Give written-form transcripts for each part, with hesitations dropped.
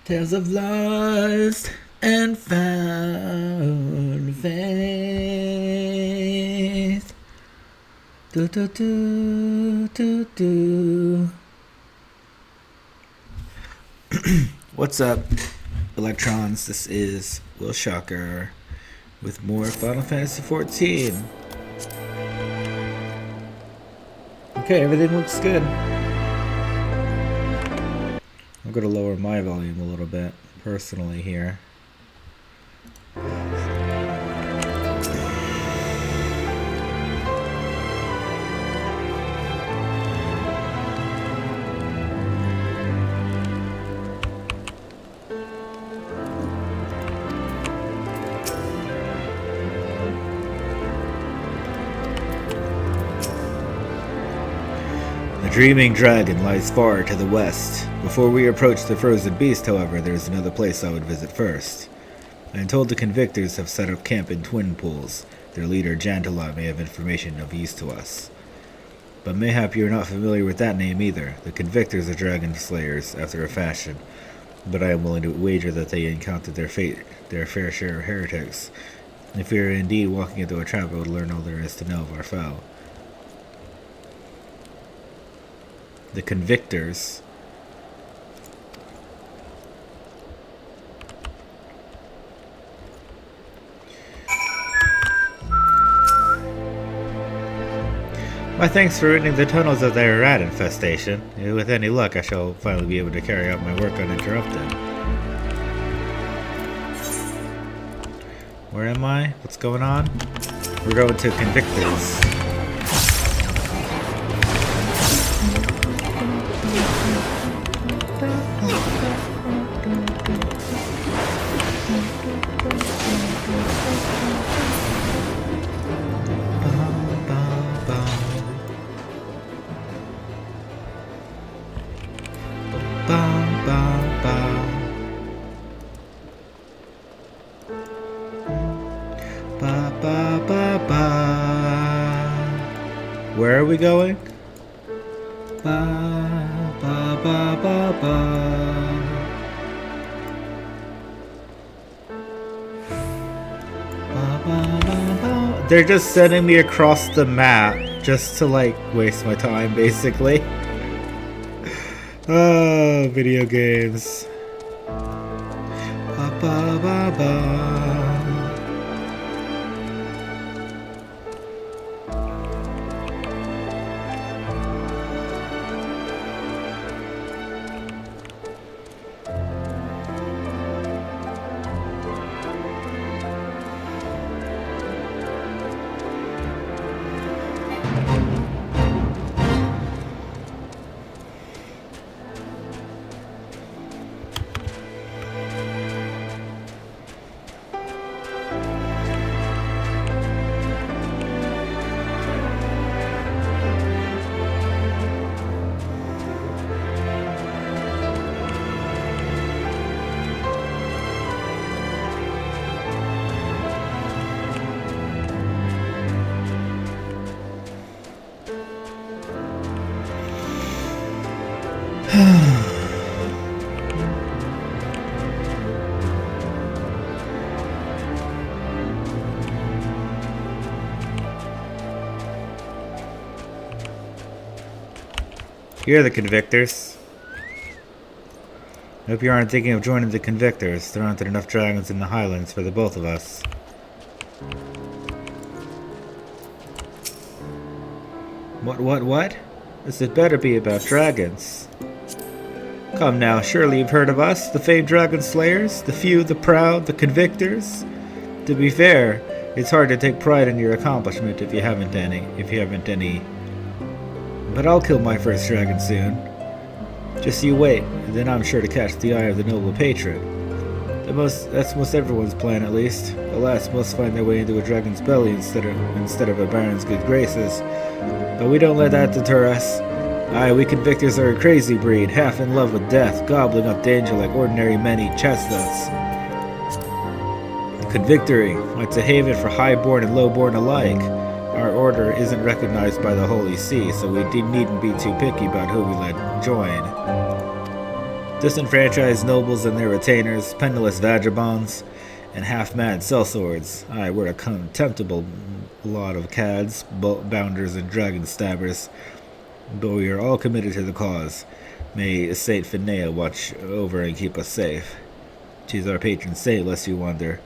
Tales of lost and found faith. Do do do do do. What's up, electrons? This is Wilshocker with more Final Fantasy XIV. Okay, everything looks good. I'm going to lower my volume a little bit, personally, here. The Dreaming Dragon lies far to the west. Before we approach the Frozen Beast, however, there is another place I would visit first. I am told the Convictors have set up camp in Twin Pools. Their leader, Jantalot, may have information of use to us. But mayhap you are not familiar with that name either. The Convictors are dragon slayers, after a fashion. But I am willing to wager that they encountered their fair share of heretics. If we are indeed walking into a trap, I would learn all there is to know of our foe. The Convictors. My thanks for ridding the tunnels of their rat infestation. With any luck, I shall finally be able to carry out my work uninterrupted. Where am I? What's going on? We're going to Convictors. Where are we going? They're just sending me across the map just to like waste my time, basically. Oh, video games. You're the Convictors. I hope you aren't thinking of joining the Convictors. There aren't enough dragons in the Highlands for the both of us. What? This had better be about dragons. Come now, surely you've heard of us, the famed dragon slayers, the few, the proud, the Convictors. To be fair, it's hard to take pride in your accomplishment if you haven't any. But I'll kill my first dragon soon. Just you wait, and then I'm sure to catch the eye of the noble patron. That's most everyone's plan, at least. Alas, most find their way into a dragon's belly instead of a baron's good graces. But we don't let that deter us. Aye, we Convictors are a crazy breed, half in love with death, gobbling up danger like ordinary men eat chestnuts. Convictory. It's a haven for highborn and lowborn alike. Our order isn't recognized by the Holy See, so we needn't be too picky about who we let join. Disenfranchised nobles and their retainers, penniless vagabonds, and half-mad sellswords. Aye, we're a contemptible lot of cads, bounders, and dragon stabbers, but we are all committed to the cause. May Saint Finea watch over and keep us safe. She's our patron saint, lest you wonder.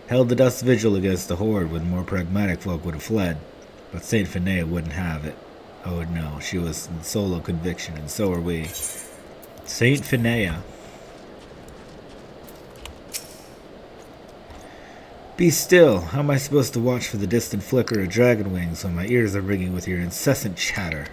Held the dust vigil against the horde when more pragmatic folk would have fled, but Saint Finea wouldn't have it. Oh no, she was in solo conviction, and so are we. Saint Finea. Be still. How am I supposed to watch for the distant flicker of dragon wings when my ears are ringing with your incessant chatter?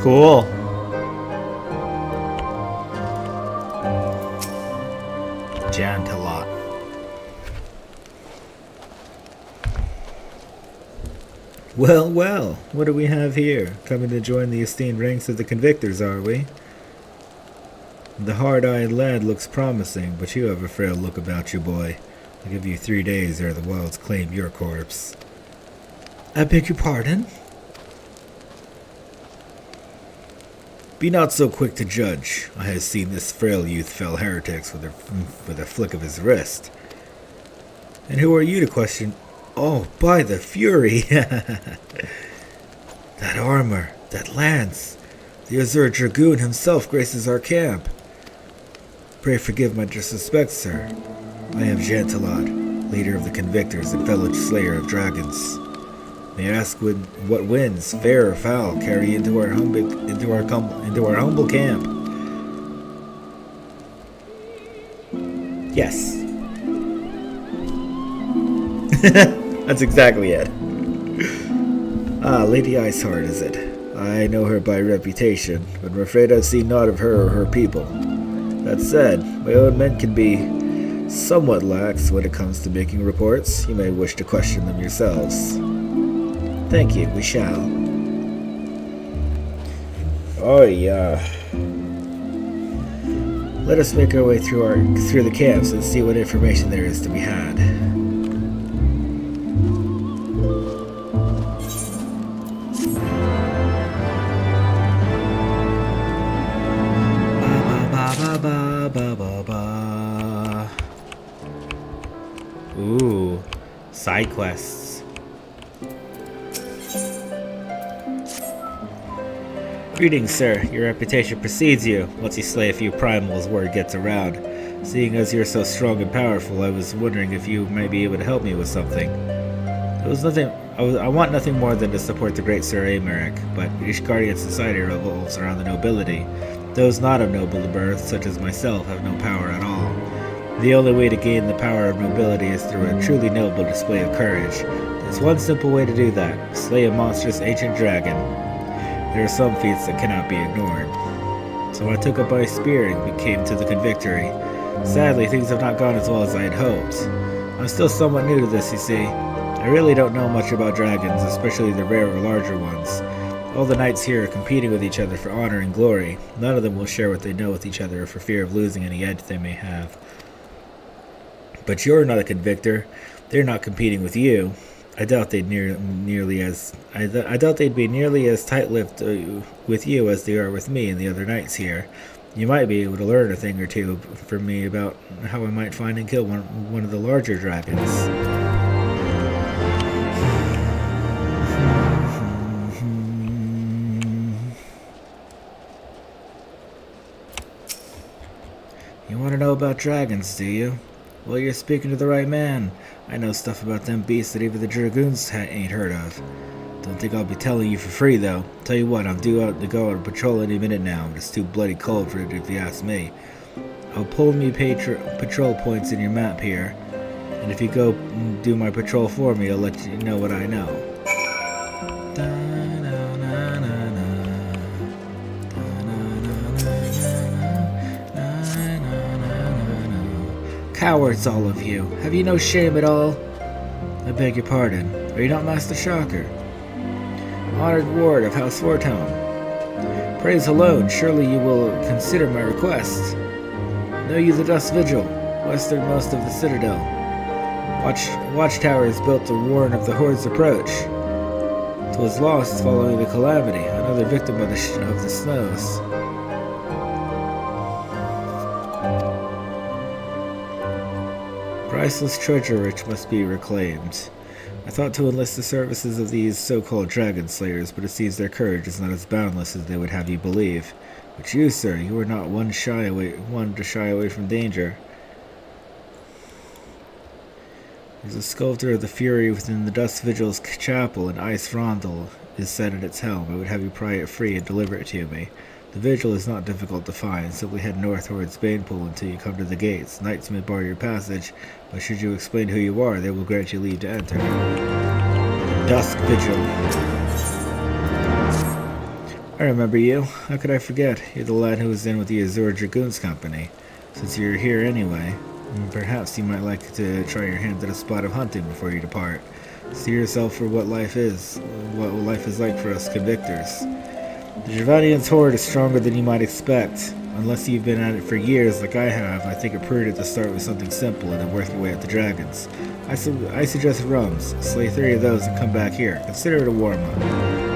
Cool. Jantalot. Well, well, what do we have here? Coming to join the esteemed ranks of the convictors, are we? The hard-eyed lad looks promising, but you have a frail look about you, boy. I'll give you 3 days ere the wilds claim your corpse. I beg your pardon? Be not so quick to judge. I have seen this frail youth fell heretics with a flick of his wrist. And who are you to question? Oh, by the fury! That armor, that lance, the Azure Dragoon himself graces our camp. Pray forgive my disrespect, sir. I am Jantalot, leader of the Convictors and fellow slayer of dragons. May I ask what winds, fair or foul, carry into our humble camp? Yes. That's exactly it. Ah, Lady Iceheart is it? I know her by reputation, but I'm afraid I've seen naught of her or her people. That said, my own men can be somewhat lax when it comes to making reports. You may wish to question them yourselves. Thank you, we shall. Oh yeah. Let us make our way through the camps and see what information there is to be had. Ooh, side quests. Greetings, sir. Your reputation precedes you. Once you slay a few primals, word gets around. Seeing as you're so strong and powerful, I was wondering if you might be able to help me with something. I want nothing more than to support the great Sir Americ, but Ishgardian society revolves around the nobility. Those not of noble birth, such as myself, have no power at all. The only way to gain the power of nobility is through a truly noble display of courage. There's one simple way to do that: slay a monstrous ancient dragon. There are some feats that cannot be ignored. So I took up my spear and came to the Convictory. Sadly, things have not gone as well as I had hoped. I'm still somewhat new to this, you see. I really don't know much about dragons, especially the rarer, larger ones. All the knights here are competing with each other for honor and glory. None of them will share what they know with each other for fear of losing any edge they may have. But you're not a convictor. They're not competing with you. I doubt they'd be nearly as tight-lipped with you as they are with me and the other knights here. You might be able to learn a thing or two from me about how I might find and kill one of the larger dragons. about dragons, do you? Well, you're speaking to the right man. I know stuff about them beasts that even the dragoons ain't heard of. Don't think I'll be telling you for free, though. Tell you what, I'm due out to go on patrol any minute now, but it's too bloody cold for it if you ask me. I'll pull me patrol points in your map here, and if you go do my patrol for me, I'll let you know what I know. Cowards, all of you. Have you no shame at all? I beg your pardon. Are you not Master Shocker? Honored ward of House Fortone. Praise alone, surely you will consider my request. Know you the Dust Vigil, westernmost of the Citadel. Watchtower is built to warn of the Horde's approach. 'Twas lost following the calamity, another victim of the snows. Priceless treasure which must be reclaimed. I thought to enlist the services of these so-called dragon slayers, but it seems their courage is not as boundless as they would have you believe. But you, sir, you are not one to shy away from danger. There's a sculptor of the Fury within the Dust Vigil's chapel, and Ice Rondel is set at its helm. I would have you pry it free and deliver it to me. The vigil is not difficult to find. Simply head north towards Banepool until you come to the gates. Knights may bar your passage, but should you explain who you are, they will grant you leave to enter. Dusk Vigil. I remember you. How could I forget? You're the lad who was in with the Azure Dragoons Company. Since you're here anyway, perhaps you might like to try your hand at a spot of hunting before you depart. See yourself for what life is like for us convictors. The Javanian's horde is stronger than you might expect. Unless you've been at it for years like I have, I think it prudent to start with something simple and then work your way up the dragons. I suggest rums. Slay 3 of those and come back here. Consider it a warm-up.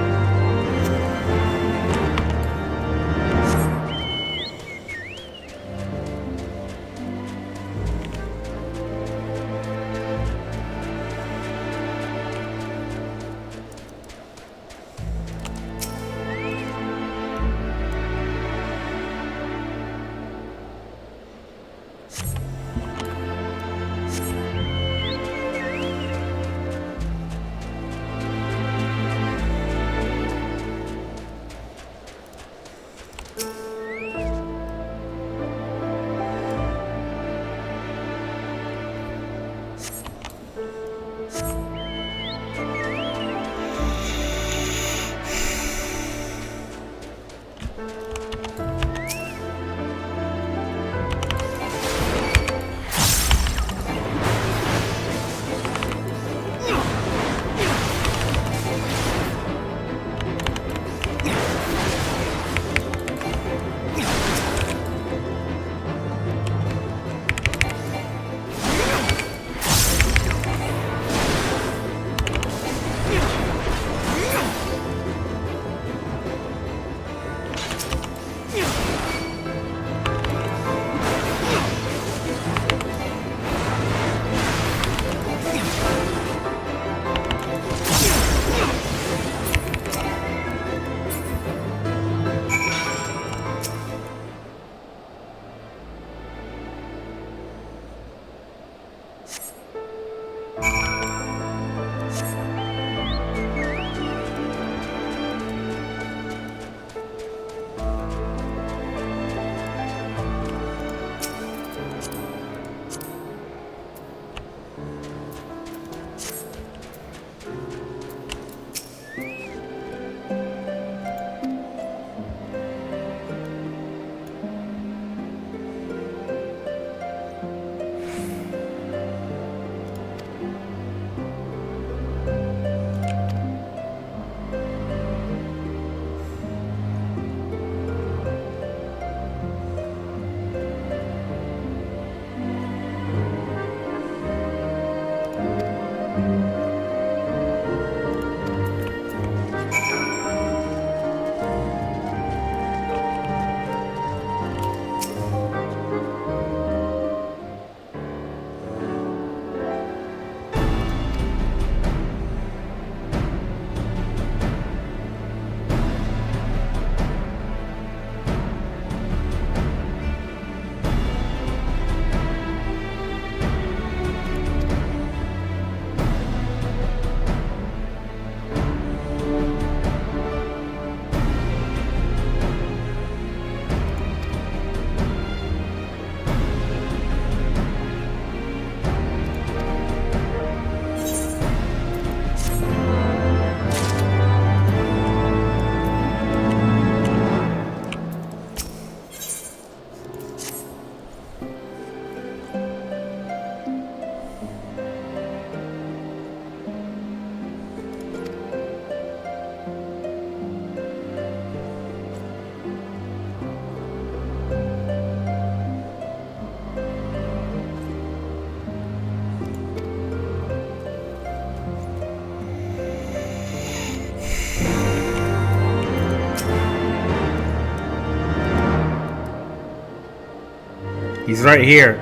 He's right here.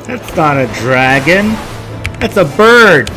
That's not a dragon. That's a bird.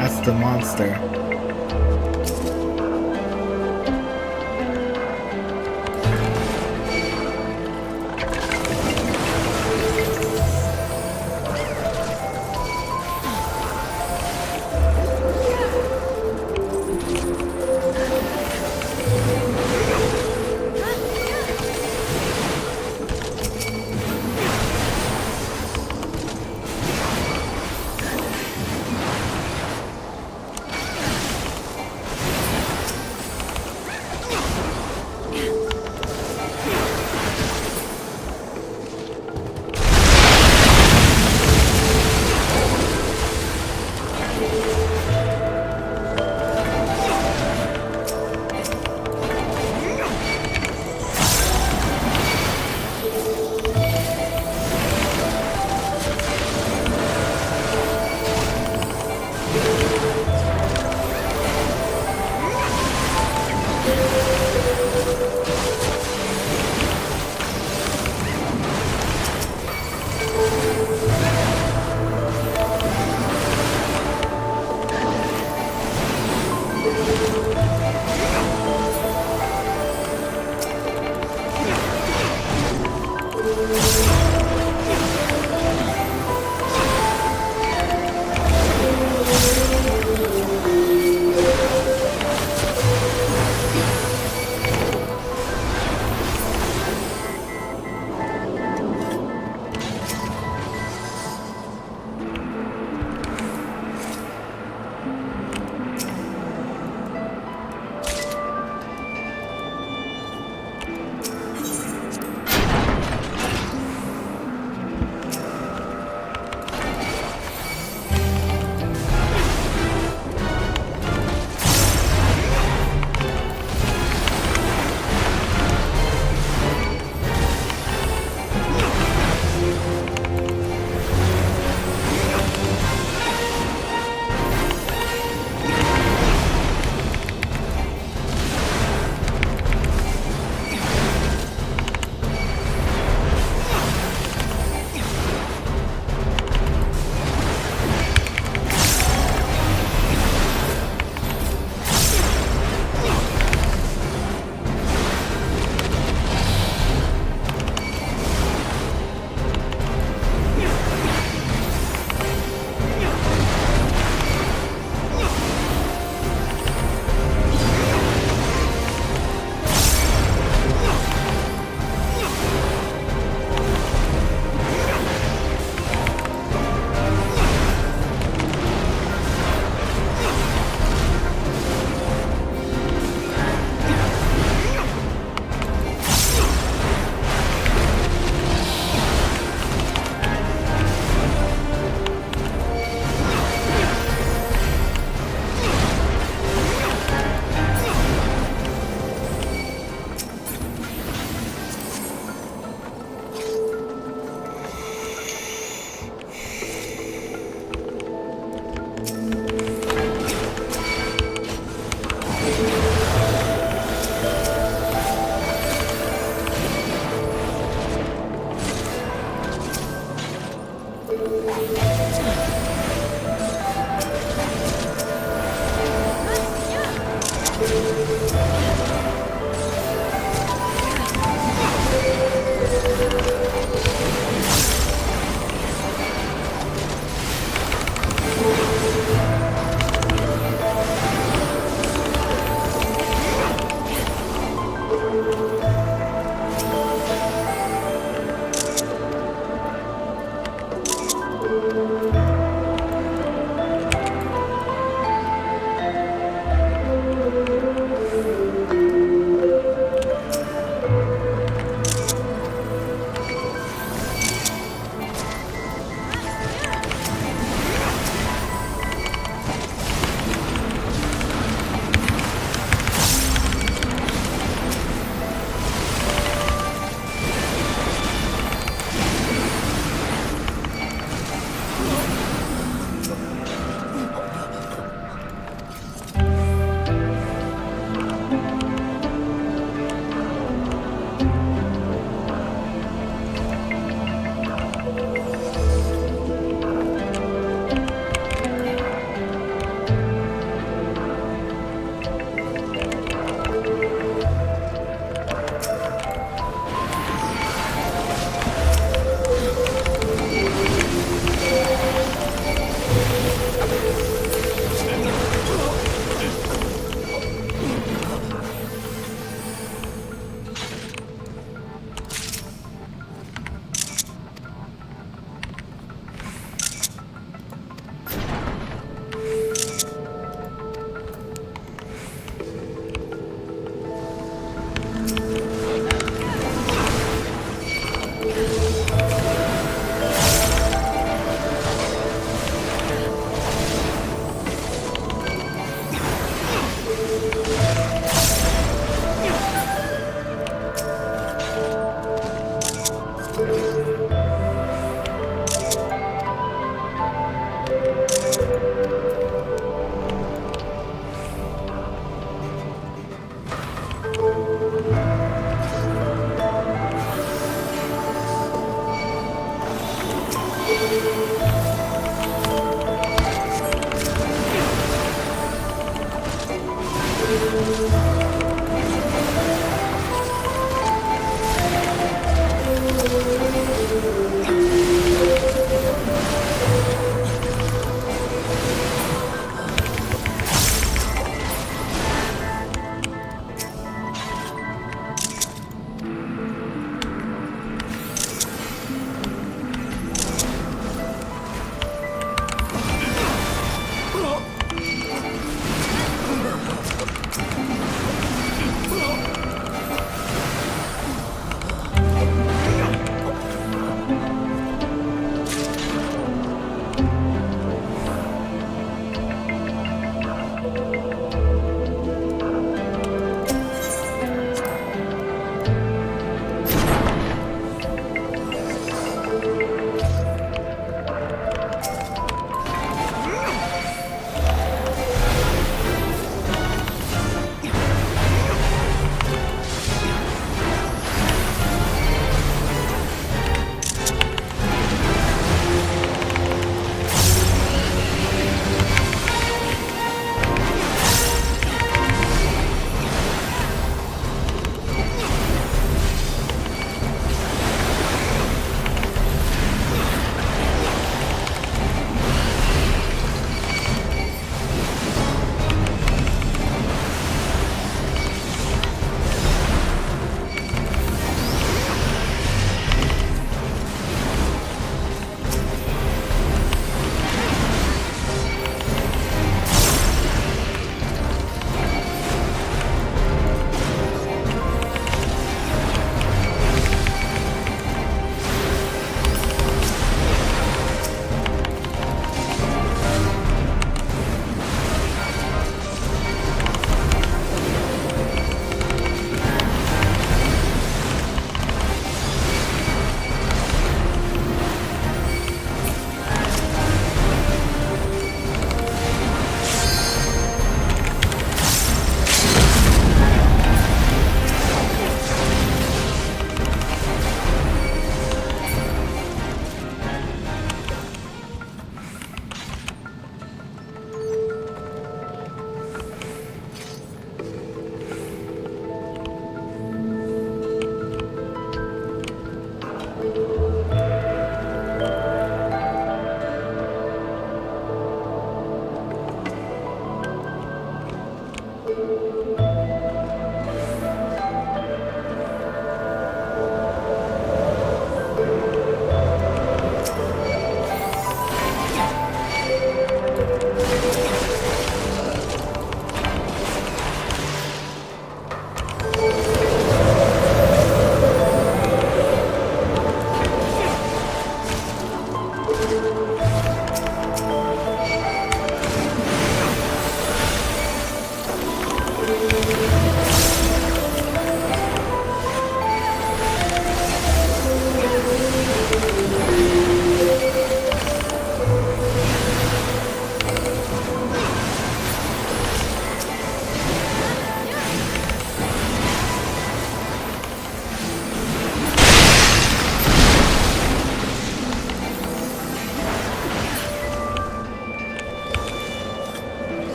That's the monster.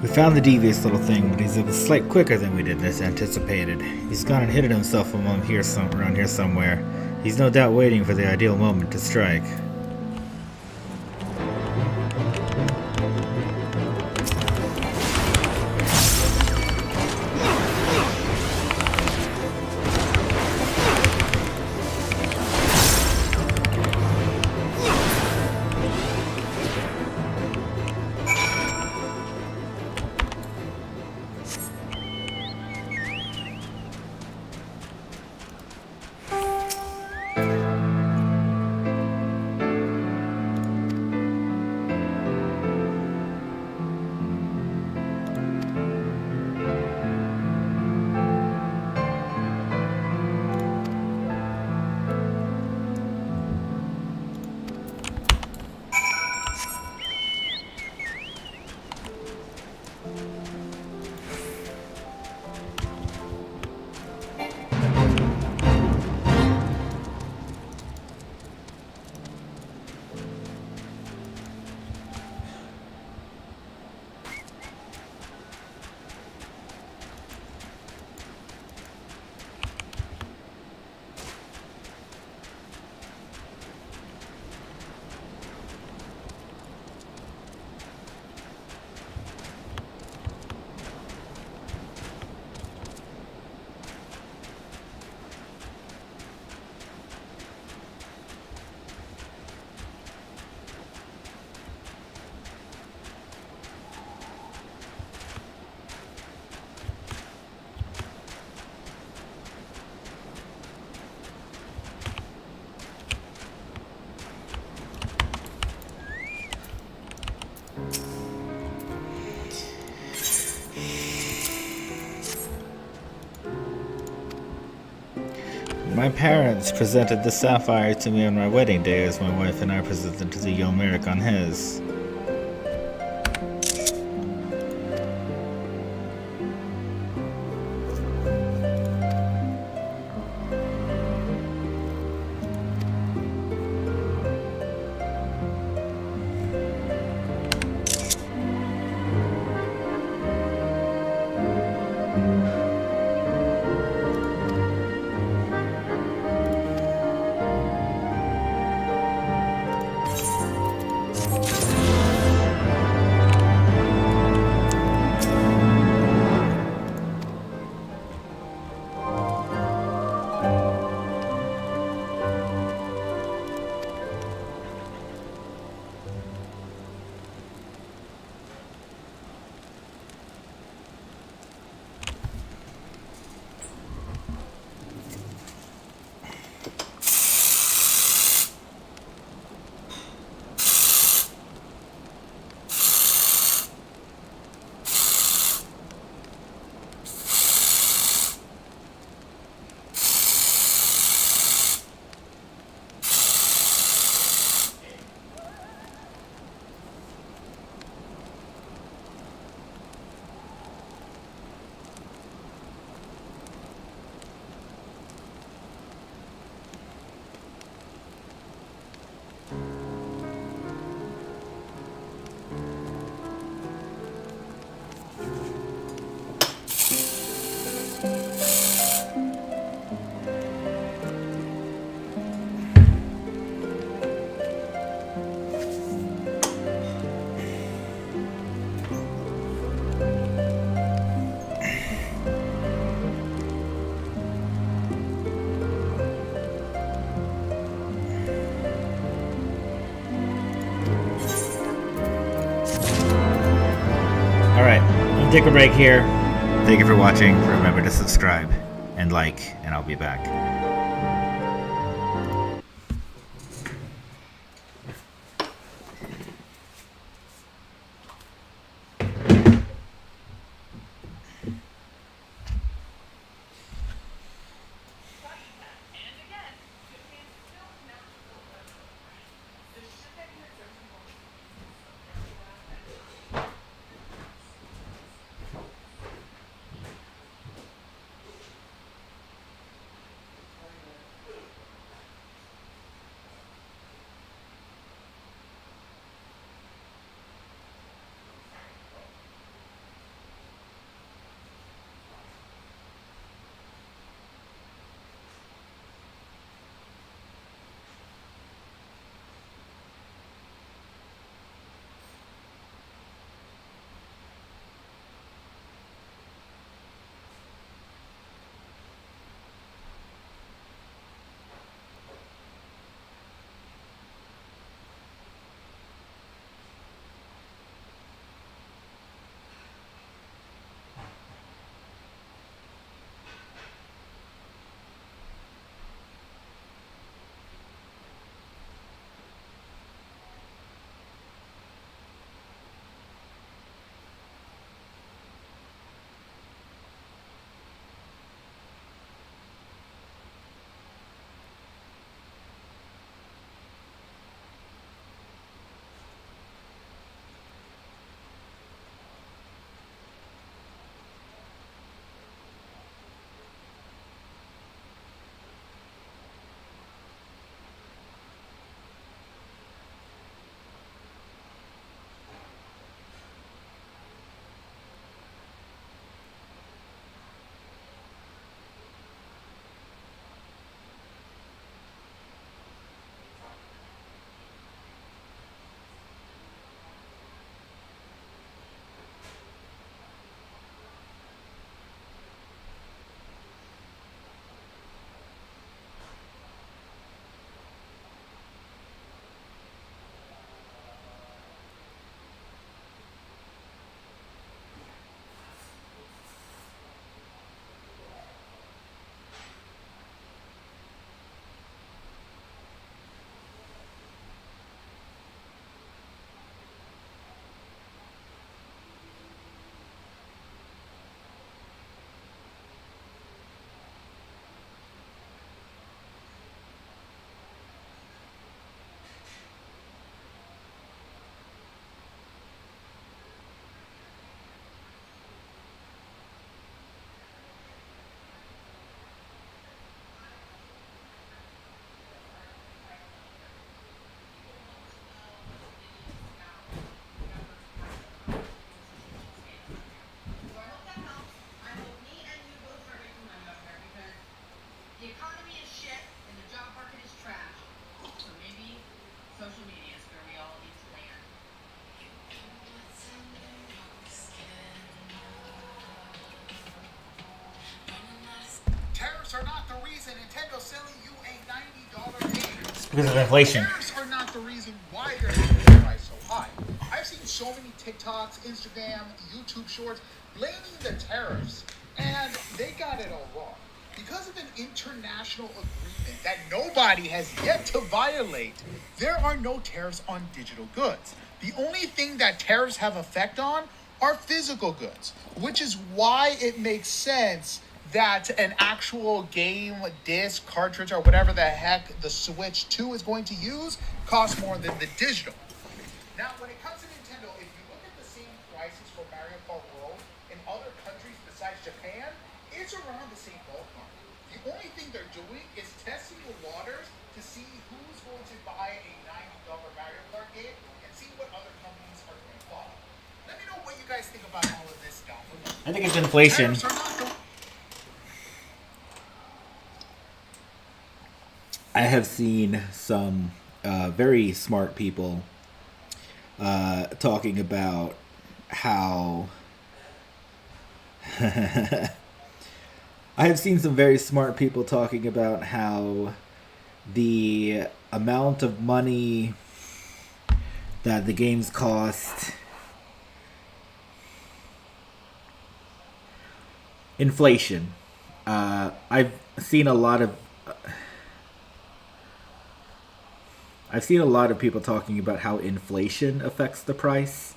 We found the devious little thing, but he's a slight quicker than we did as anticipated. He's gone and hidden himself around here somewhere. He's no doubt waiting for the ideal moment to strike. My parents presented the sapphire to me on my wedding day as my wife and I presented to the young Merrick on his. Alright, I'll take a break here. Thank you for watching. Remember to subscribe and like, and I'll be back. Because of inflation. Tariffs are not the reason why they're keeping the price so high. I've seen so many TikToks, Instagram, YouTube shorts blaming the tariffs, and they got it all wrong. Because of an international agreement that nobody has yet to violate, there are no tariffs on digital goods. The only thing that tariffs have effect on are physical goods, which is why it makes sense that an actual game disc, cartridge, or whatever the heck the Switch 2 is going to use costs more than the digital. Now, when it comes to Nintendo, if you look at the same prices for Mario Kart World in other countries besides Japan, it's around the same ballpark. The only thing they're doing is testing the waters to see who's going to buy a $90 Mario Kart game and see what other companies are going to follow. Let me know what you guys think about all of this stuff. I think it's inflation. I have seen some very smart people talking about how I have seen some very smart people talking about how the amount of money that the games cost, inflation. I've seen a lot of people talking about how inflation affects the price.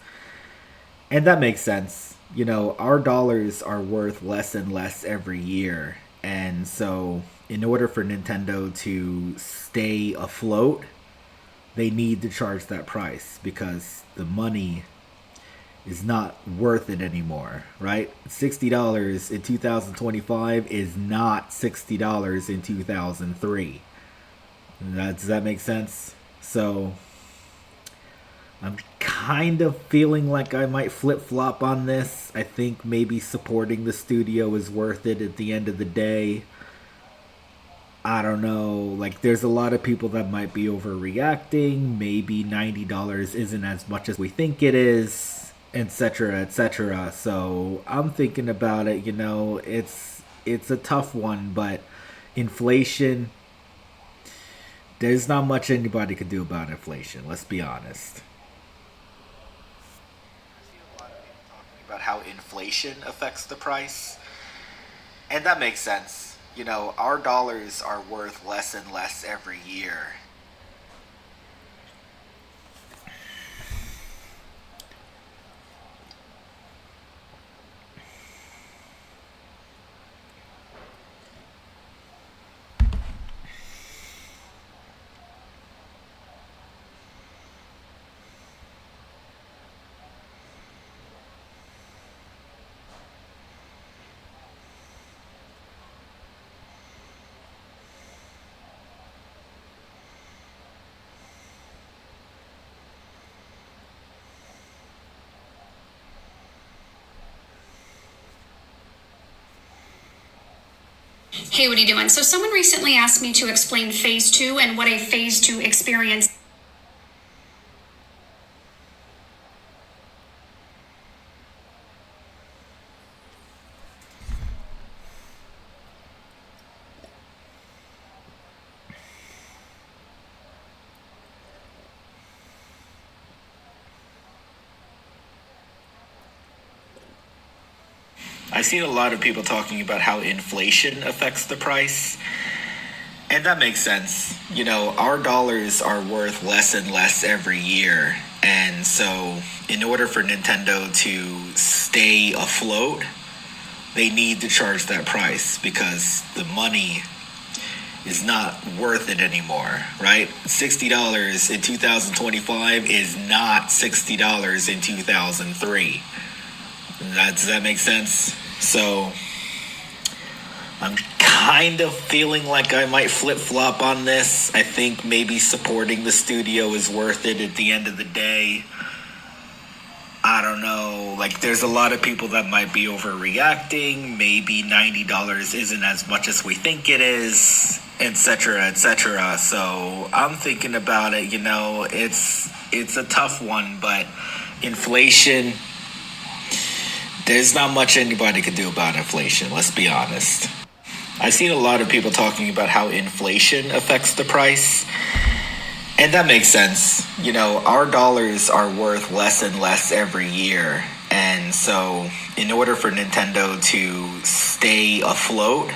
And that makes sense. You know, our dollars are worth less and less every year. And so, in order for Nintendo to stay afloat, they need to charge that price because the money is not worth it anymore, right? $60 in 2025 is not $60 in 2003. Does that make sense? So I'm kind of feeling like I might flip-flop on this. I think maybe supporting the studio is worth it at the end of the day. I don't know. Like, there's a lot of people that might be overreacting. Maybe $90 isn't as much as we think it is, etc., etc. So I'm thinking about it. You know, it's a tough one, but inflation. There's not much anybody could do about inflation. Let's be honest. About how inflation affects the price, and that makes sense. You know, our dollars are worth less and less every year. Hey, what are you doing? So someone recently asked me to explain phase 2 and what a phase 2 experience. I've seen a lot of people talking about how inflation affects the price. And that makes sense. You know, our dollars are worth less and less every year. And so, in order for Nintendo to stay afloat, they need to charge that price because the money is not worth it anymore, right? $60 in 2025 is not $60 in 2003. Does that make sense? So I'm kind of feeling like I might flip-flop on this. I think maybe supporting the studio is worth it at the end of the day. I don't know. Like, there's a lot of people that might be overreacting. Maybe $90 isn't as much as we think it is, etc., etc. So I'm thinking about it. You know, it's a tough one, but inflation. There's not much anybody could do about inflation, let's be honest. I've seen a lot of people talking about how inflation affects the price. And that makes sense. You know, our dollars are worth less and less every year. And so, in order for Nintendo to stay afloat,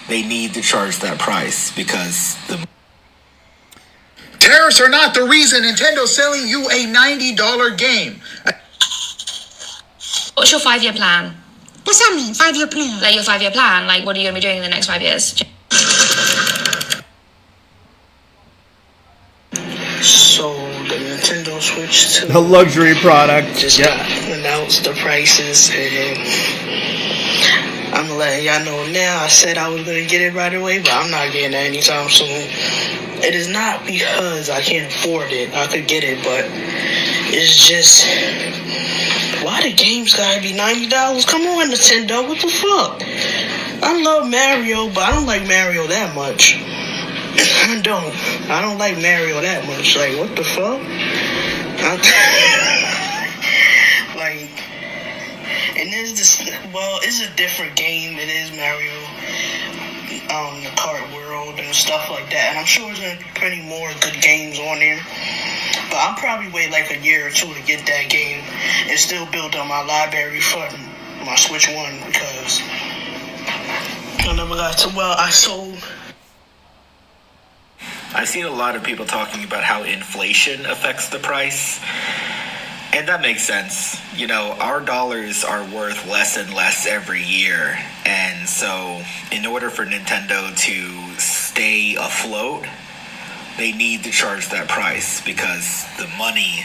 they need to charge that price because the Tariffs are not the reason Nintendo's selling you a $90 game. What's your 5-year plan? What's that mean, 5-year plan? Like your 5-year plan? Like what are you going to be doing in the next 5 years? So the Nintendo Switch 2 A luxury product. just Yep. got announced the prices, and I'm letting y'all know now. I said I was gonna get it right away, but I'm not getting it anytime soon. It is not because I can't afford it. I could get it, but it's just why the games gotta be $90? Come on, Nintendo, what the fuck? I love Mario, but I don't like Mario that much. I don't like Mario that much. Like, what the fuck? Like, and there's this, well, it's a different game. It is Mario, the Kart World and stuff like that. And I'm sure there's gonna be plenty more good games on there. But I'll probably wait like a year or two to get that game and still build up my library for my Switch 1 because I never got to, well, I've seen a lot of people talking about how inflation affects the price. And that makes sense. You know, our dollars are worth less and less every year. And so, in order for Nintendo to stay afloat, they need to charge that price because the money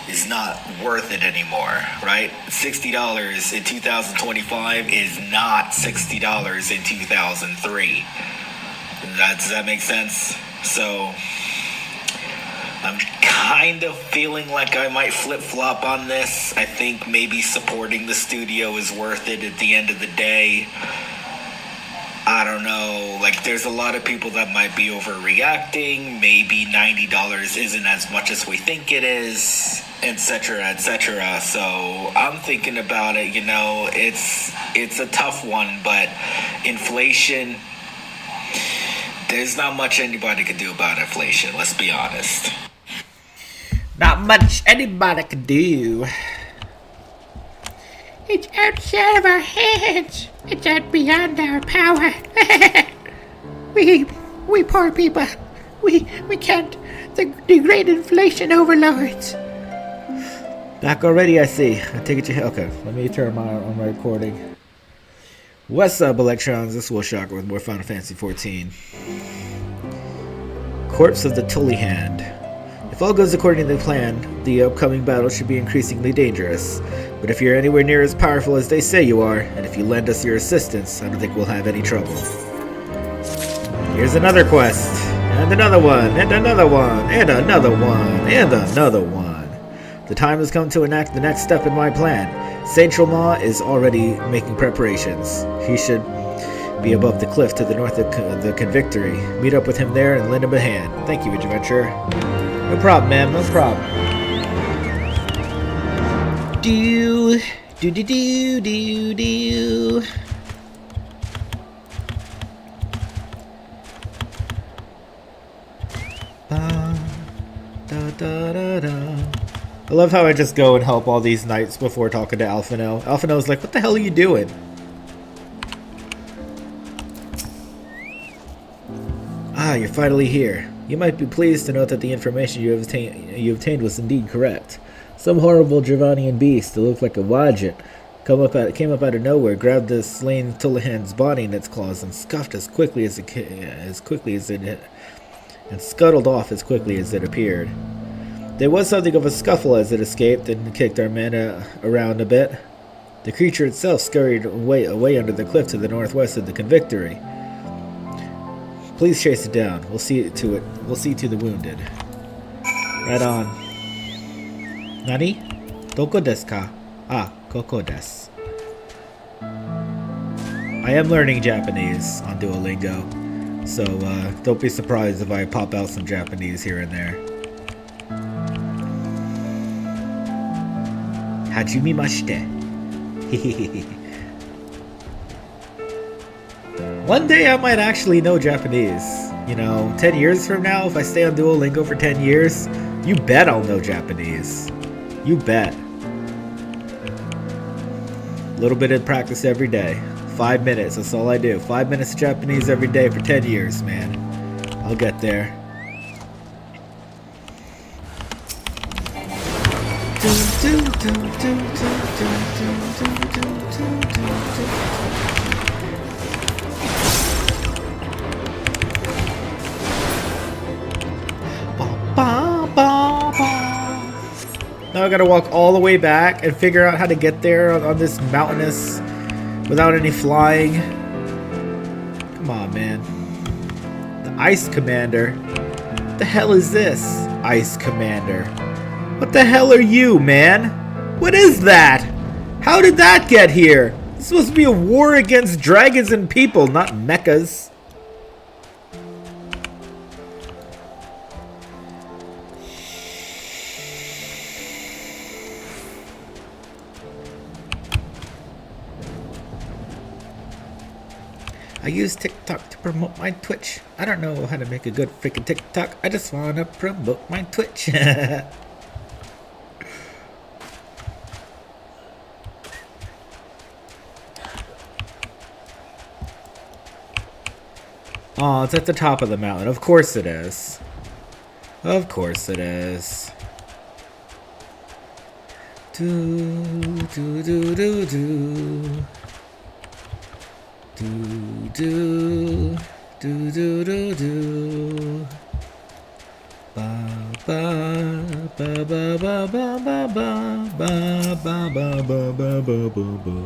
is not worth it anymore, right? $60 in 2025 is not $60 in 2003. Does that make sense? So I'm kind of feeling like I might flip-flop on this. I think maybe supporting the studio is worth it at the end of the day. I don't know. Like, there's a lot of people that might be overreacting. Maybe $90 isn't as much as we think it is, etc., etc. So I'm thinking about it. You know, it's a tough one, but inflation. There's not much anybody can do about inflation, let's be honest. Not much anybody can do. It's outside of our heads. It's out beyond our power. we poor people. We can't. The great inflation overlords. Back already, I see. I take it you. Okay, let me turn on my recording. What's up, Electrons? This is Wilshocker with more Final Fantasy XIV. Corpse of the Tully Hand. If all goes according to the plan, the upcoming battle should be increasingly dangerous. But if you're anywhere near as powerful as they say you are, and if you lend us your assistance, I don't think we'll have any trouble. Here's another quest, and another one, and another one, and another one, and another one. The time has come to enact the next step in my plan. Sage Trelma is already making preparations. He should be above the cliff to the north of the Convictory. Meet up with him there and lend him a hand. Thank you, adventurer. No problem, ma'am. No problem. Do. I love how I just go and help all these knights before talking to Alphino. Alphino's like, what the hell are you doing? Ah, you're finally here. You might be pleased to note that the information you obtained was indeed correct. Some horrible Dravanian beast that looked like a Wadjet came up out of nowhere, grabbed the slain Tullahan's body in its claws, and scuffed as quickly as it and scuttled off as quickly as it appeared. There was something of a scuffle as it escaped and kicked our men around a bit. The creature itself scurried away under the cliff to the northwest of the Convictory. Please chase it down. We'll see to it. We'll see to the wounded. Right on. Nani? Doko desu ka? Ah, koko desu. I am learning Japanese on Duolingo, so don't be surprised if I pop out some Japanese here and there. Hajimemashite. One day I might actually know Japanese. You know, 10 years from now, if I stay on Duolingo for 10 years, you bet I'll know Japanese. You bet. A little bit of practice every day. 5 minutes, that's all I do. 5 minutes of Japanese every day for 10 years, man. I'll get there. Now I gotta walk all the way back and figure out how to get there on this mountainous without any flying. Come on, man. The Ice Commander? What the hell is this, Ice Commander? What the hell are you, man? What is that? How did that get here? It's supposed to be a war against dragons and people, not mechas. I use TikTok to promote my Twitch. I don't know how to make a good freaking TikTok. I just want to promote my Twitch. Oh, it's at the top of the mountain. Of course it is. Of course it is. Do, do, do, do, do. Do do do do do do ba ba ba ba ba ba ba ba ba ba ba ba ba ba.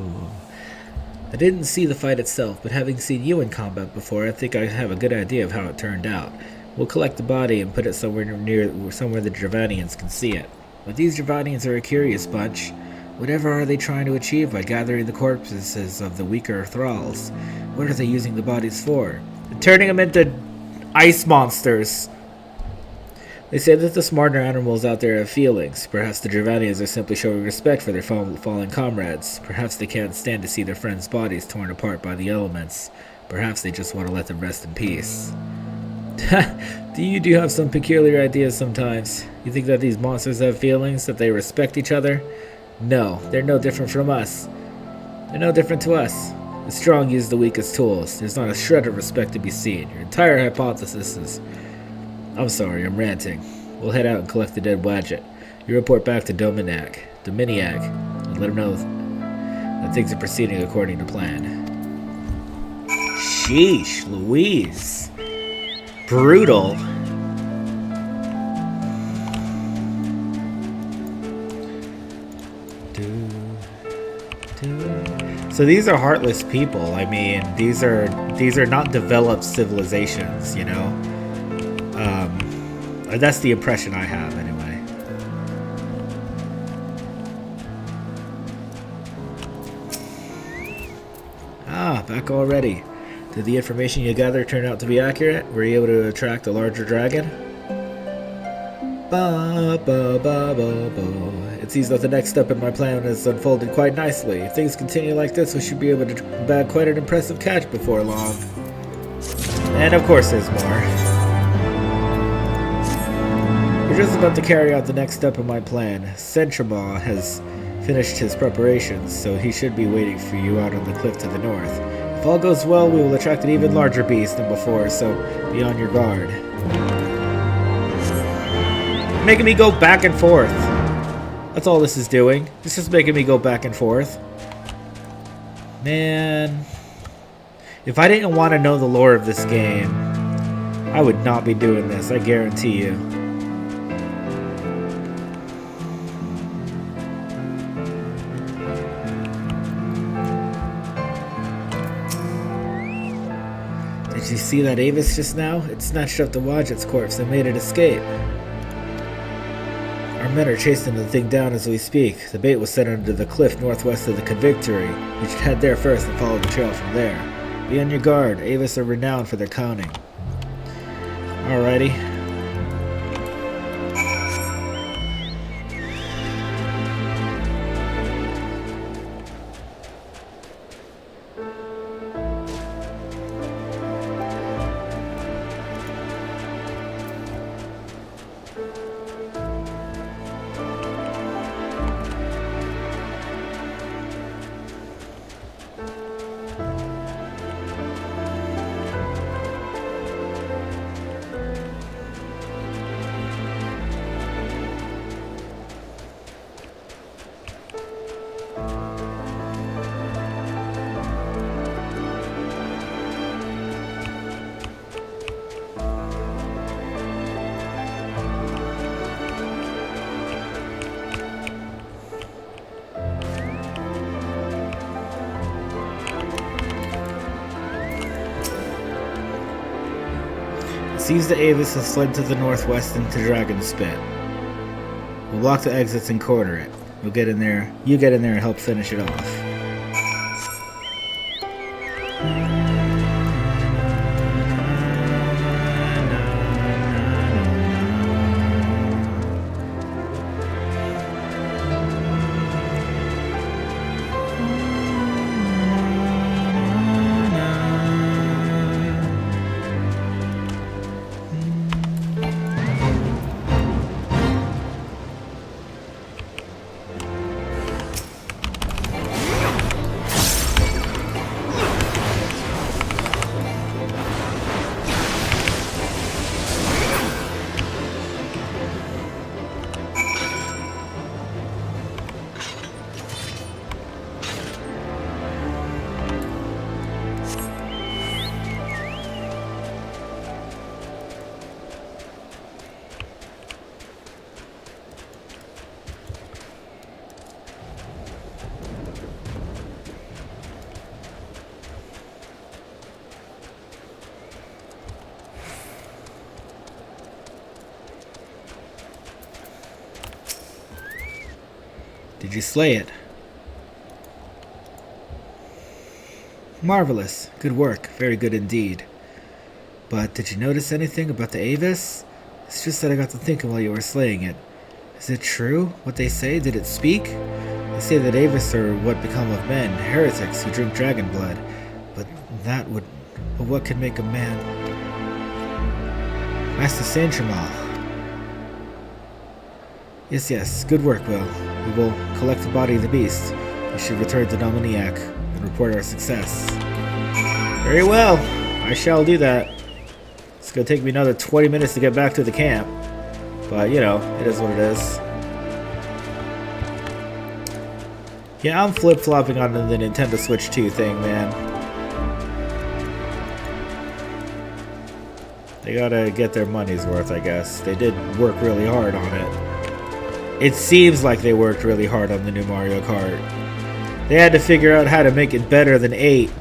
I didn't see the fight itself, but having seen you in combat before, I think I have a good idea of how it turned out. We'll collect the body and put it somewhere the Dravanians can see it. But these Dravanians are a curious bunch. Whatever are they trying to achieve by gathering the corpses of the weaker thralls? What are they using the bodies for? Turning them into ice monsters. They say that the smarter animals out there have feelings. Perhaps the Dravanians are simply showing respect for their fallen comrades. Perhaps they can't stand to see their friends' bodies torn apart by the elements. Perhaps they just want to let them rest in peace. You do have some peculiar ideas sometimes. You think that these monsters have feelings, that they respect each other? No, they're no different from us. They're no different to us. The strong use the weakest tools. There's not a shred of respect to be seen. Your entire hypothesis is... I'm sorry, I'm ranting. We'll head out and collect the dead Wadjet. You report back to Dominiac, and let him know that things are proceeding according to plan. Sheesh, Louise. Brutal. So these are heartless people. I mean, these are not developed civilizations, you know? That's the impression I have, anyway. Ah, back already. Did the information you gathered turn out to be accurate? Were you able to attract a larger dragon? Ba, ba, ba, ba, ba. It seems that the next step in my plan has unfolded quite nicely. If things continue like this, we should be able to bag quite an impressive catch before long. And of course there's more. We're just about to carry out the next step of my plan. Sentramaw has finished his preparations, so he should be waiting for you out on the cliff to the north. If all goes well, we will attract an even larger beast than before, so be on your guard. Making me go back and forth. That's all this is doing. It's just making me go back and forth. Man. If I didn't want to know the lore of this game, I would not be doing this, I guarantee you. Did you see that Avis just now? It snatched up the Wadjet's corpse and made it escape. Our men are chasing the thing down as we speak. The bait was set under the cliff northwest of the Convictory. We should head there first and follow the trail from there. Be on your guard. Avis are renowned for their counting. Alrighty. seems the Avis has fled to the northwest into Dragon's Spit. We'll block the exits and corner it. We'll get in there. You get in there and help finish it off. Did you slay it? Marvelous. Good work. Very good indeed. But did you notice anything about the Avis? It's just that I got to thinking while you were slaying it. Is it true what they say? Did it speak? They say that Avis are what become of men, heretics who drink dragon blood. But what could make a man? Master Saint-Germain. Yes. Good work, Will. We will collect the body of the beast. We should return to Dominiac and report our success. Very well. I shall do that. It's going to take me another 20 minutes to get back to the camp. But, you know, it is what it is. Yeah, I'm flip-flopping on the Nintendo Switch 2 thing, man. They gotta get their money's worth, I guess. They did work really hard on it. It seems like they worked really hard on the new Mario Kart. They had to figure out how to make it better than 8.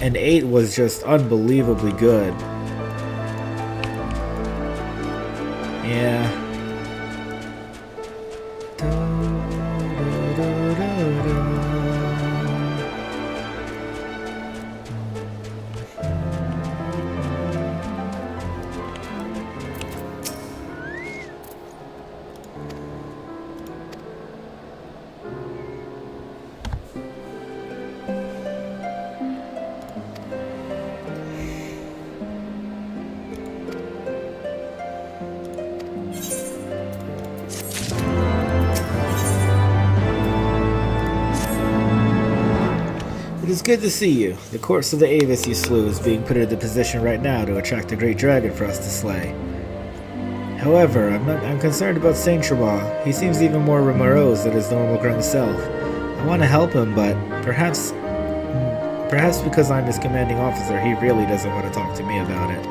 And 8 was just unbelievably good. Yeah. It is good to see you. The corpse of the Avis you slew is being put into position right now to attract a great dragon for us to slay. However, I'm concerned about Saint-Germain. He seems even more morose than his normal grown self. I want to help him, but perhaps because I'm his commanding officer, he really doesn't want to talk to me about it.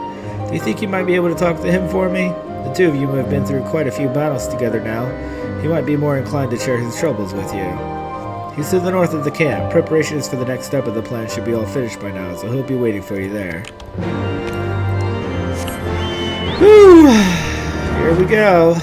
Do you think you might be able to talk to him for me? The two of you have been through quite a few battles together now. He might be more inclined to share his troubles with you. He's to the north of the camp. Preparations for the next step of the plan should be all finished by now, so he'll be waiting for you there. Whew! Here we go.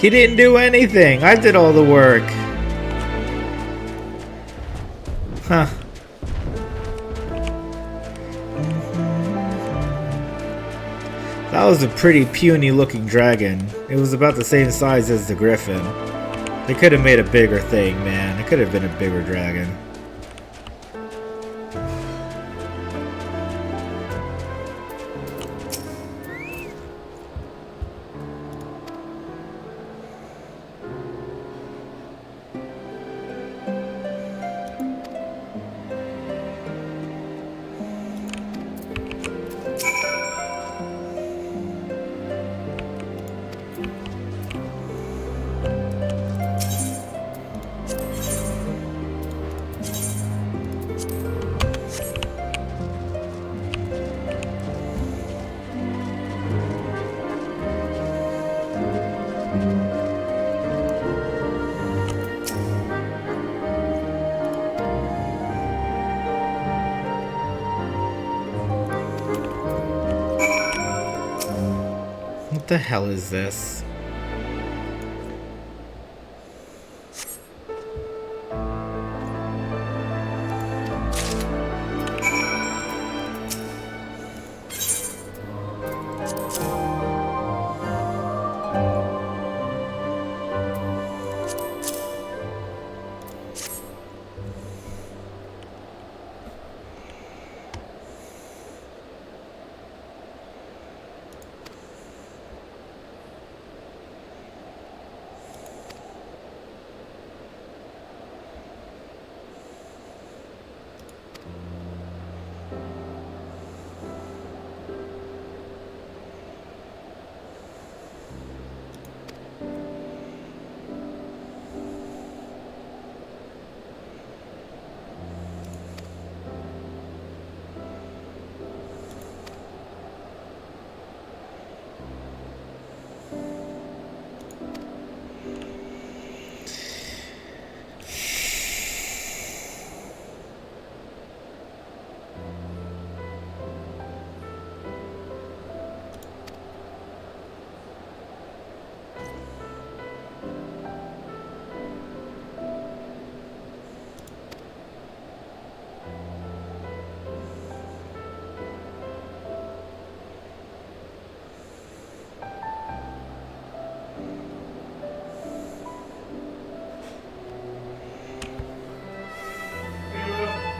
He didn't do anything. I did all the work. Huh. That was a pretty puny looking dragon. It was about the same size as the griffin. They could have made a bigger thing, man. It could have been a bigger dragon. What the hell is this?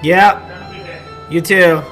Yeah. You too.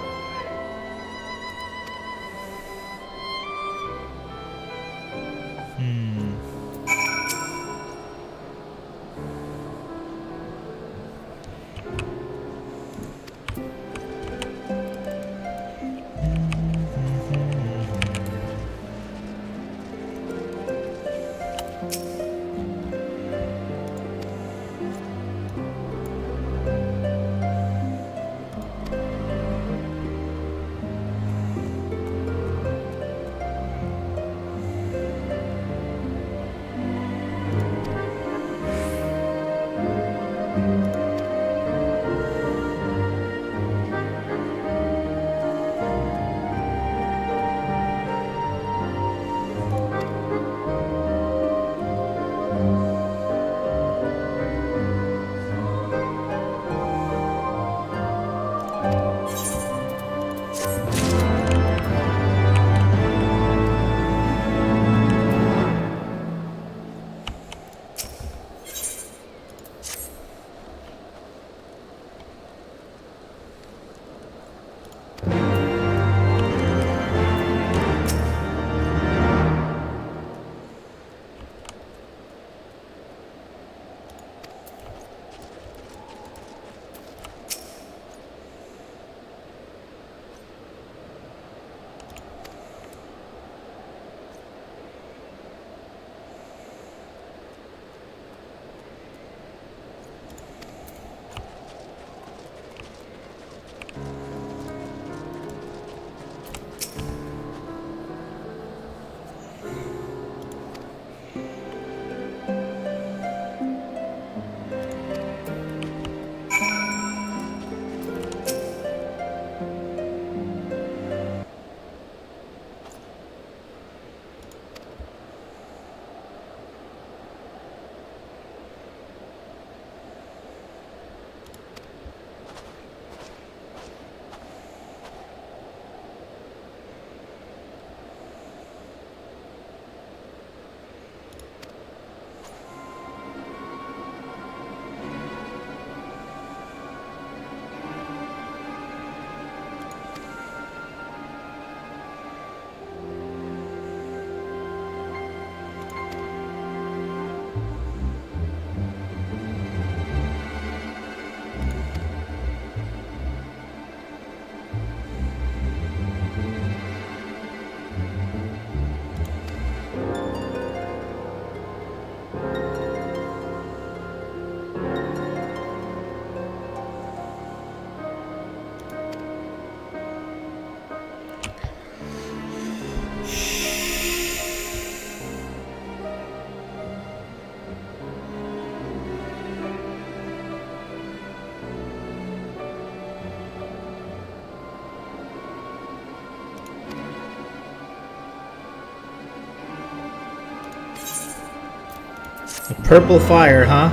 Purple fire, huh?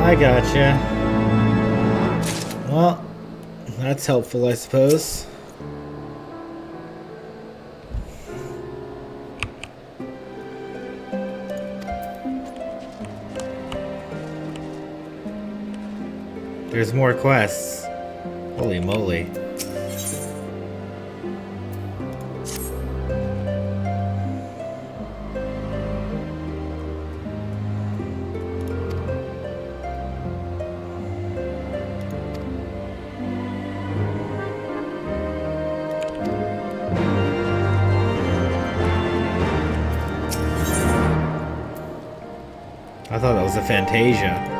I gotcha. Well, that's helpful, I suppose. There's more quests. Holy moly. I thought that was a Fantasia.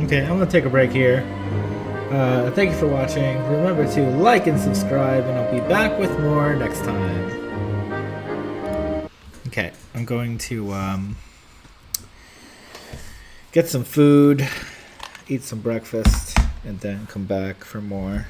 Okay, I'm gonna take a break here. Thank you for watching. Remember to like and subscribe, and I'll be back with more next time. Okay, I'm going to get some food, eat some breakfast, and then come back for more.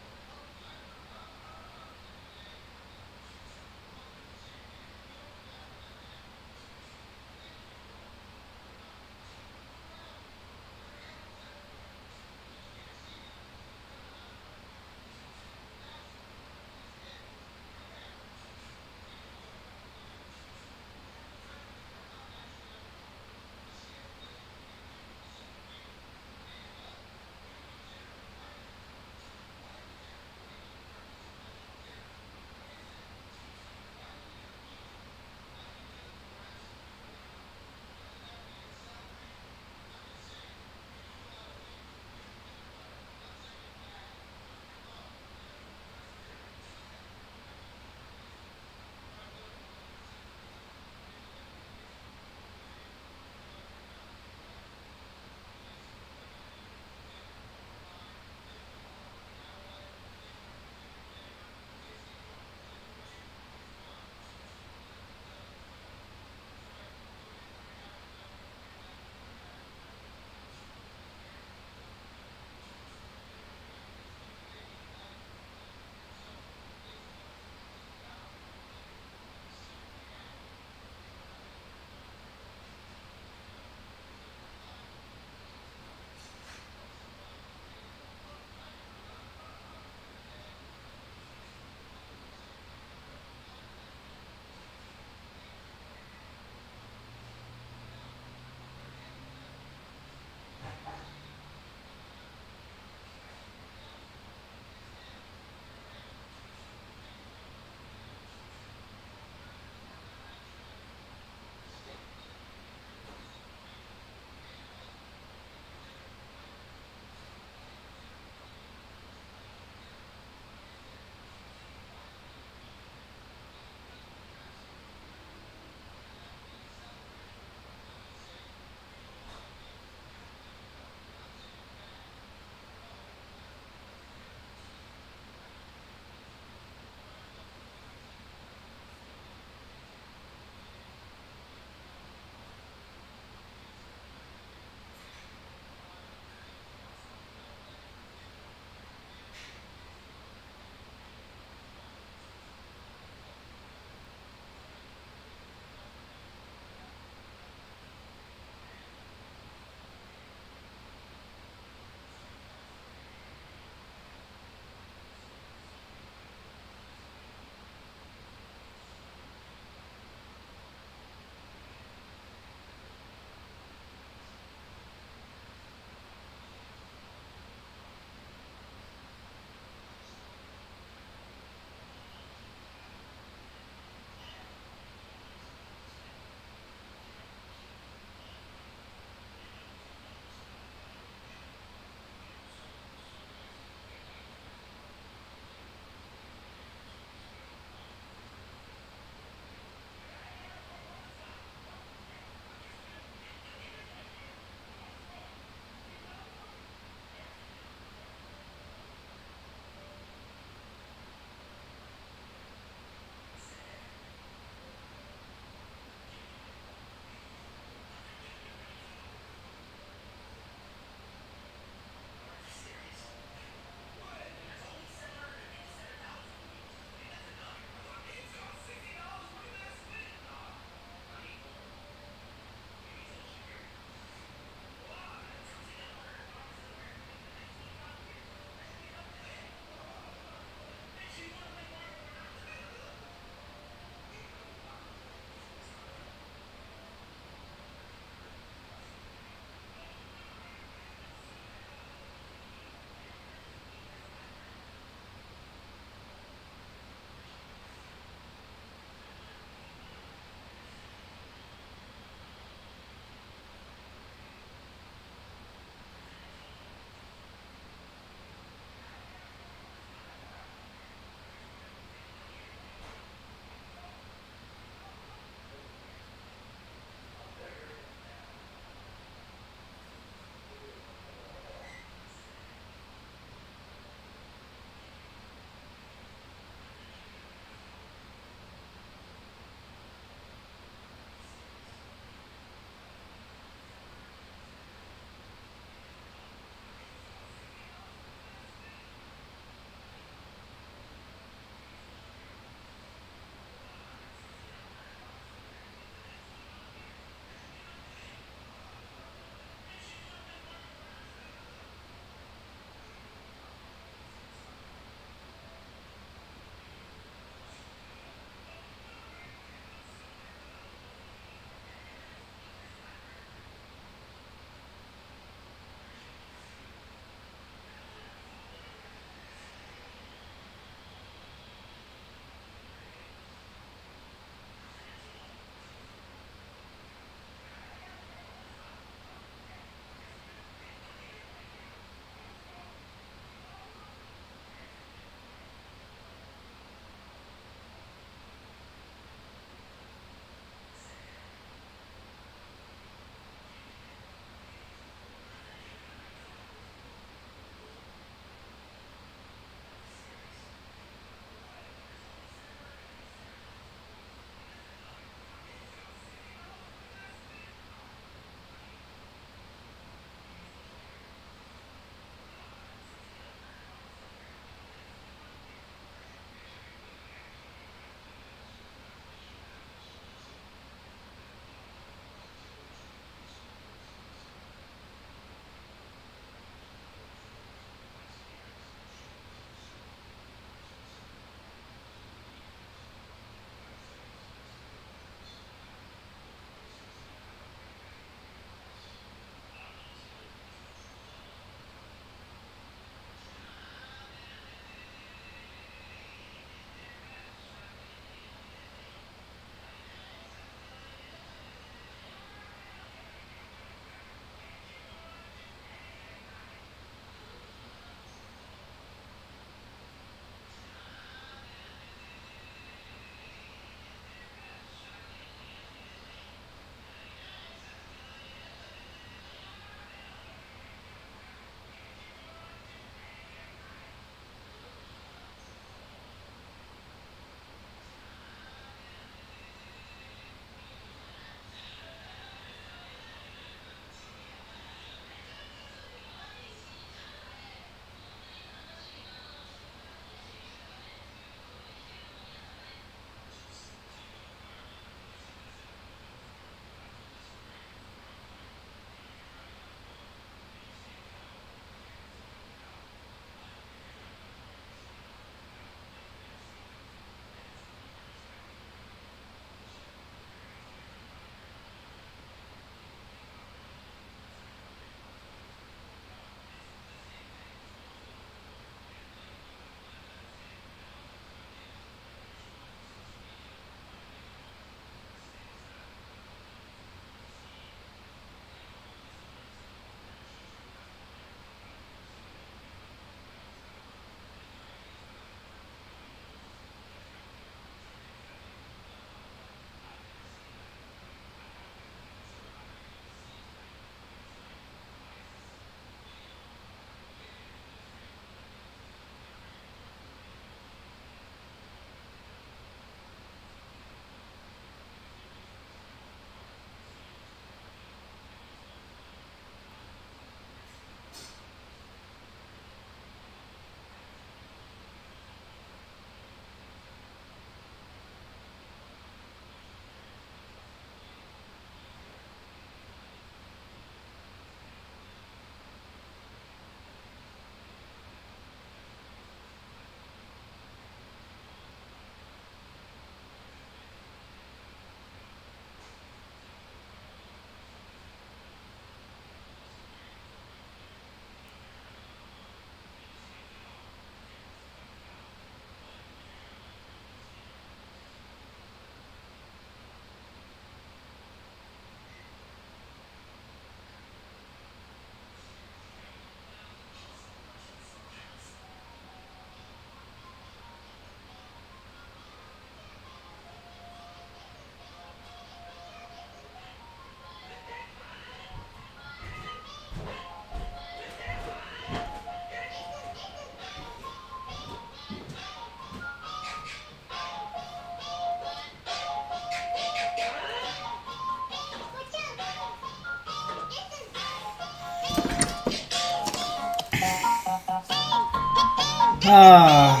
Ah.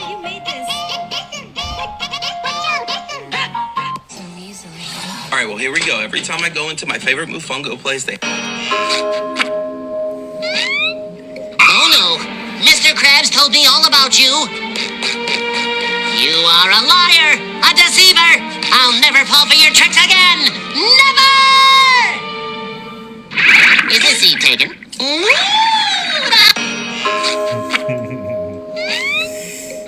You made this. So easily. All right, well, here we go. Every time I go into my favorite Mofongo place, they... Oh no, Mr. Krabs told me all about you. You are a liar, a deceiver. I'll never fall for your tricks again. Never! Is this seat taken?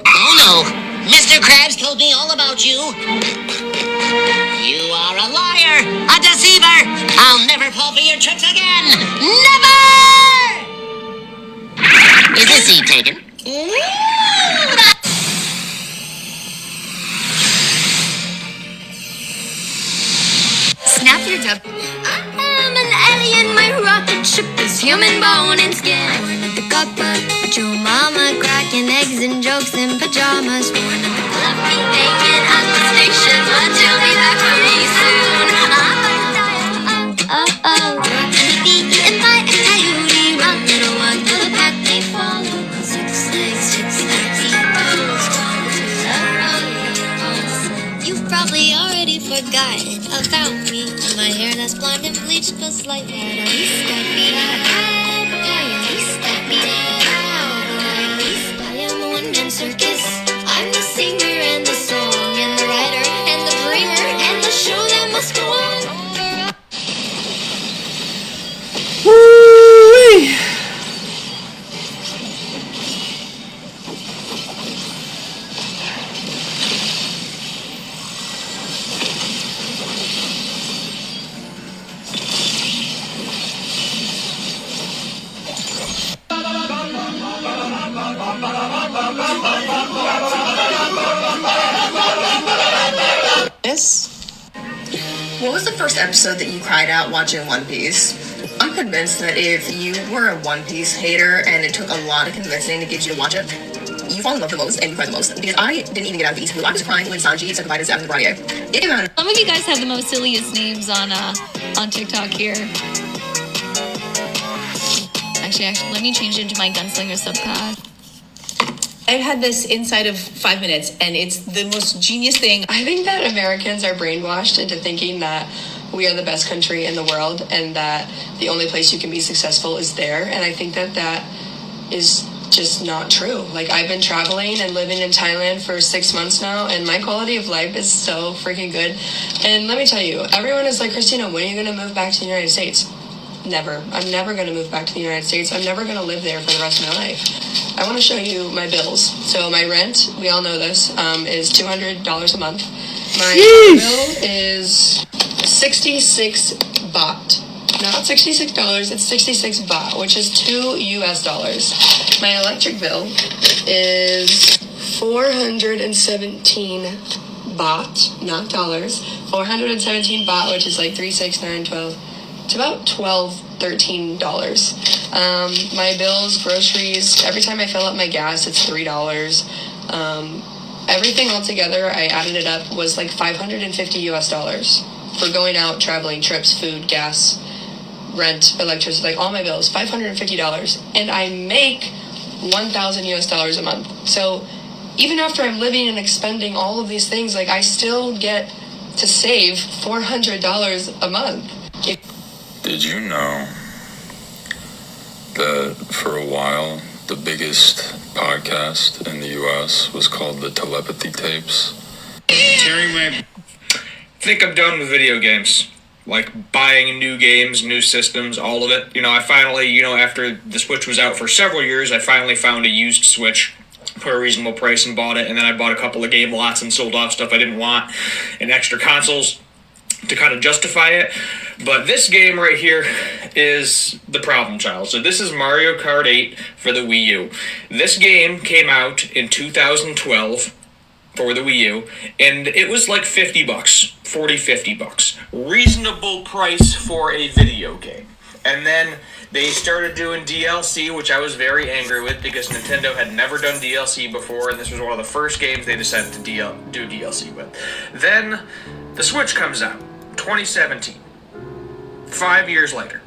Oh no, Mr. Krabs told me all about you. You are a liar, a deceiver. I'll never fall for your tricks again. Never! Is this seat taken? Snap your duck. I'm an alien, my rocket ship is human bone and skin. Born at the cupboard, but your mama cracking eggs and jokes in pajamas. Born at the fluffy bacon at the station, but you'll be back for me soon. You're gonna be eaten by a coyote. Run, little one, to the pack they follow. 6 legs, 6 legs, you've probably already forgotten about me. My hair that's blonde and bleached feels like that. I am a one-man circus. I'm the singer and the song and the writer and the dreamer and the show that must go on. Woo-wee. What was the first episode that you cried out watching One Piece? I'm convinced that if you were a One Piece hater and it took a lot of convincing to get you to watch it, you fall in love the most and you cry the most. Because I didn't even get out of the East Blue. I was crying when Sanji said goodbye to Zab and Barrier. It came out. Some of you guys have the most silliest names on TikTok here. Actually, let me change it into my gunslinger subclass. I've had this inside of 5 minutes, and it's the most genius thing. I think that Americans are brainwashed into thinking that we are the best country in the world and that the only place you can be successful is there. And I think that that is just not true. Like, I've been traveling and living in Thailand for 6 months now, and my quality of life is so freaking good. And let me tell you, everyone is like, Christina, when are you going to move back to the United States? Never. I'm never going to move back to the United States. I'm never going to live there for the rest of my life. I want to show you my bills. So my rent, we all know this, is $200 a month. My bill is 66 baht. Not $66, it's 66 baht, which is $2 US. My electric bill is 417 baht, not dollars. 417 baht, which is like 3, 6, 9, 12. It's about $13. My bills, groceries, every time I fill up my gas, it's $3. Everything altogether, I added it up, was like $550 US for going out, traveling, trips, food, gas, rent, electricity, like all my bills, $550. And I make $1,000 US a month. So even after I'm living and expending all of these things, like I still get to save $400 a month. Did you know that for a while the biggest podcast in the US was called the Telepathy Tapes? I think I'm done with video games. Like buying new games, new systems, all of it. I finally, after the Switch was out for several years, I finally found a used Switch for a reasonable price and bought it. And then I bought a couple of game lots and sold off stuff I didn't want and extra consoles to kind of justify it. But this game right here is the problem child. So this is Mario Kart 8 for the Wii U. This game came out in 2012 for the Wii U, and it was like $50, $50. Reasonable price for a video game. And then they started doing DLC, which I was very angry with because Nintendo had never done DLC before, and this was one of the first games they decided to do DLC with. Then the Switch comes out, 2017, 5 years later,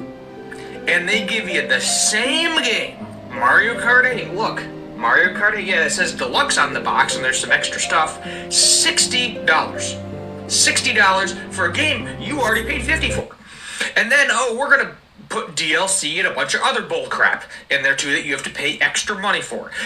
and they give you the same game, Mario Kart 8, look. Mario Kart 8, yeah, it says deluxe on the box and there's some extra stuff. $60. $60 for a game you already paid $50 for. And then, we're gonna put DLC and a bunch of other bull crap in there too that you have to pay extra money for.